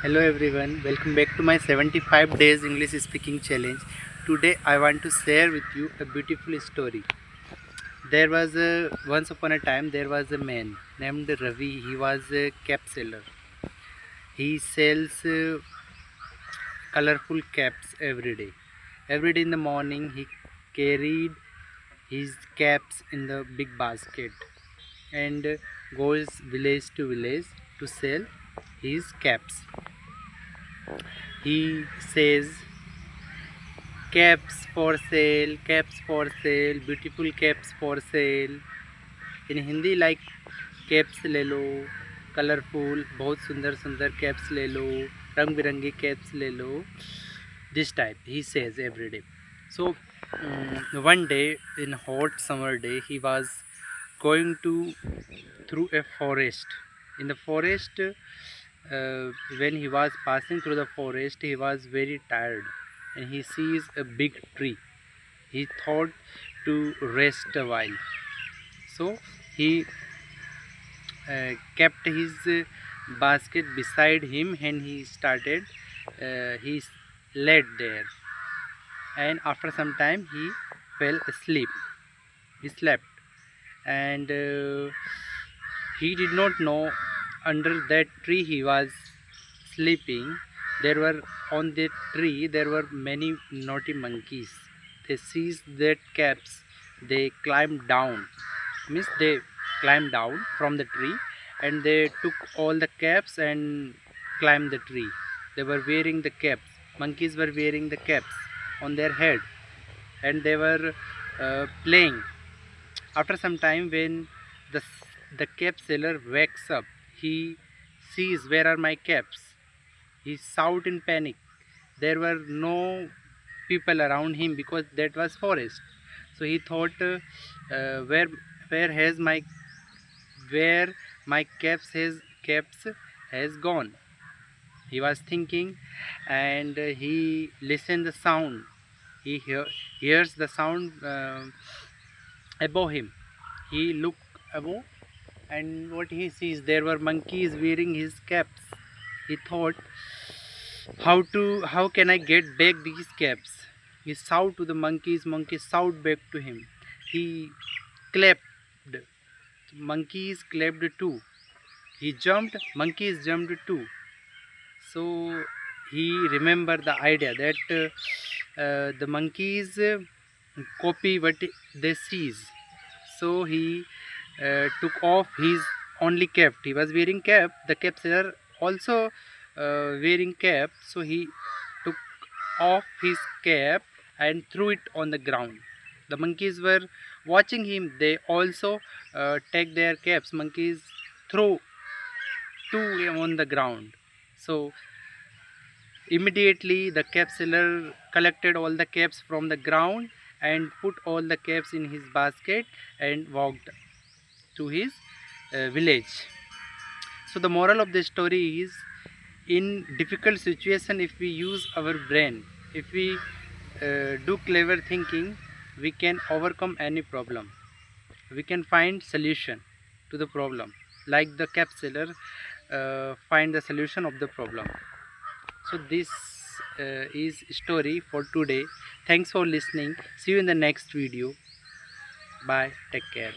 Hello everyone, welcome back to my 75 days English speaking challenge. Today I want to share with you a beautiful story. Once upon a time there was a man named Ravi. He was a cap seller. He sells colorful caps every day. Every day in the morning he carried his caps in the big basket and goes village to village to sell his caps. He says, caps for sale, beautiful caps for sale. In Hindi like caps ले लो, colourful बहुत सुंदर सुंदर caps ले लो, रंग बिरंगी caps ले लो. This type he says every day. So one day in hot summer day he was going to through a forest. In the forest, when he was passing through the forest, he was very tired and he sees a big tree. He thought to rest a while, so he kept his basket beside him and he laid there, and after some time he fell asleep. He slept, and he did not know under that tree he was sleeping. There were on that tree there were many naughty monkeys. They seized that caps. They climbed down. Means they climbed down from the tree and they took all the caps and climbed the tree. They were wearing the caps. Monkeys were wearing the caps on their head and they were playing. After some time, when the the cap seller wakes up, he sees, where are my caps? He shouts in panic. There were no people around him because that was forest. So he thought, uh, where where has my where my caps has gone? He was thinking, and he listened the sound. Hears the sound above him. He looked above, and what he sees, there were monkeys wearing his caps. He thought, how can I get back these caps? He shouted to the monkeys shouted back to him. He clapped, monkeys clapped too. He jumped, monkeys jumped too. So he remembered the idea that the monkeys copy what they sees. So he took off his only cap. He was wearing cap. The cap seller also wearing cap. So he took off his cap and threw it on the ground. The monkeys were watching him. They also take their caps. Monkeys throw two on the ground. So immediately the cap seller collected all the caps from the ground and put all the caps in his basket and walked to his village. So the moral of the story is, in difficult situation, if we use our brain, if we do clever thinking, we can overcome any problem. We can find solution to the problem, like the cap seller find the solution of the problem. So this is story for today. Thanks for listening. See you in the next video. Bye, take care.